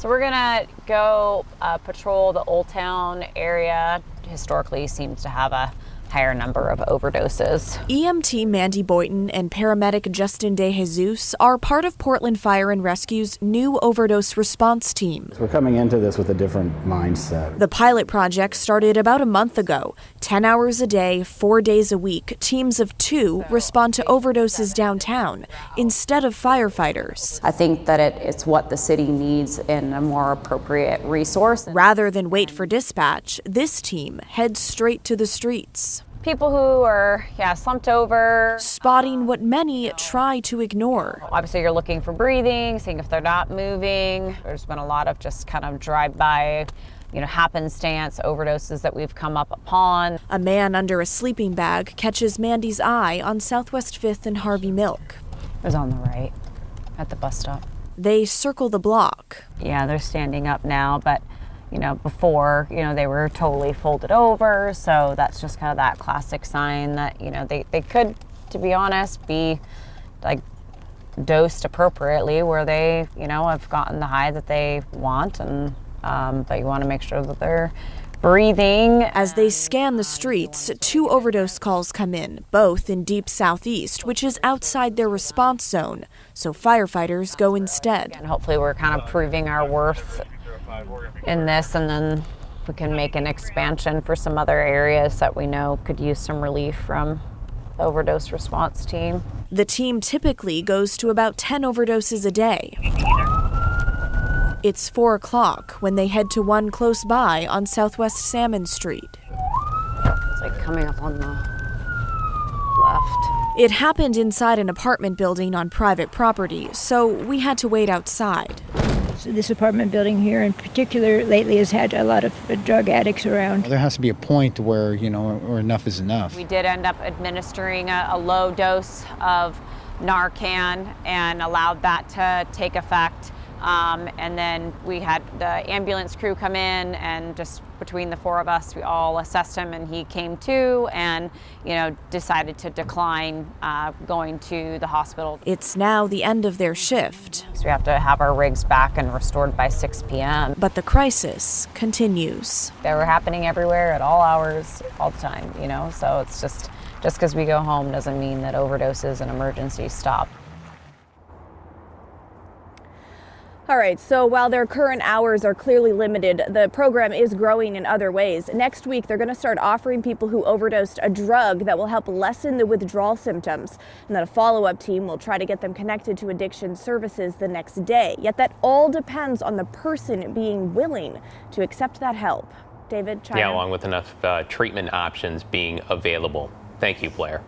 So we're gonna go patrol the Old Town area. Historically seems to have a higher number of overdoses. EMT Mandy Boynton and paramedic Justin De Jesus are part of Portland Fire and Rescue's new overdose response team. We're coming into this with a different mindset. The pilot project started about a month ago. 10 hours a day, 4 days a week, teams of 2 respond to overdoses downtown instead of firefighters. I think that it's what the city needs in a more appropriate resource. Rather than wait for dispatch, this team heads straight to the streets. People who are, slumped over. Spotting what many try to ignore. Obviously, you're looking for breathing, seeing if they're not moving. There's been a lot of just kind of drive-by, happenstance overdoses that we've come up upon. A man under a sleeping bag catches Mandy's eye on Southwest 5th and Harvey Milk. It was on the right, at the bus stop. They circle the block. Yeah, they're standing up now, but before, they were totally folded over. So that's just kind of that classic sign that, they could, to be honest, be like dosed appropriately where they, have gotten the high that they want. And but you want to make sure that they're breathing. As they scan the streets, 2 overdose calls come in, both in deep southeast, which is outside their response zone. So firefighters go instead. And hopefully we're kind of proving our worth in this, and then we can make an expansion for some other areas that we know could use some relief from the overdose response team. The team typically goes to about 10 overdoses a day. It's 4 o'clock when they head to one close by on Southwest Salmon Street. It's like coming up on the left. It happened inside an apartment building on private property, so we had to wait outside. So this apartment building here in particular lately has had a lot of drug addicts around. There has to be a point where, where enough is enough. We did end up administering a low dose of Narcan and allowed that to take effect. And then we had the ambulance crew come in, and just between the 4 of us, we all assessed him, and he came to and, decided to decline going to the hospital. It's now the end of their shift. So we have to have our rigs back and restored by 6 p.m. But the crisis continues. They were happening everywhere at all hours, all the time, so it's just because we go home doesn't mean that overdoses and emergencies stop. All right, so while their current hours are clearly limited, the program is growing in other ways. Next week, they're going to start offering people who overdosed a drug that will help lessen the withdrawal symptoms. And then a follow-up team will try to get them connected to addiction services the next day. Yet that all depends on the person being willing to accept that help. David, China? Yeah, along with enough treatment options being available. Thank you, Blair.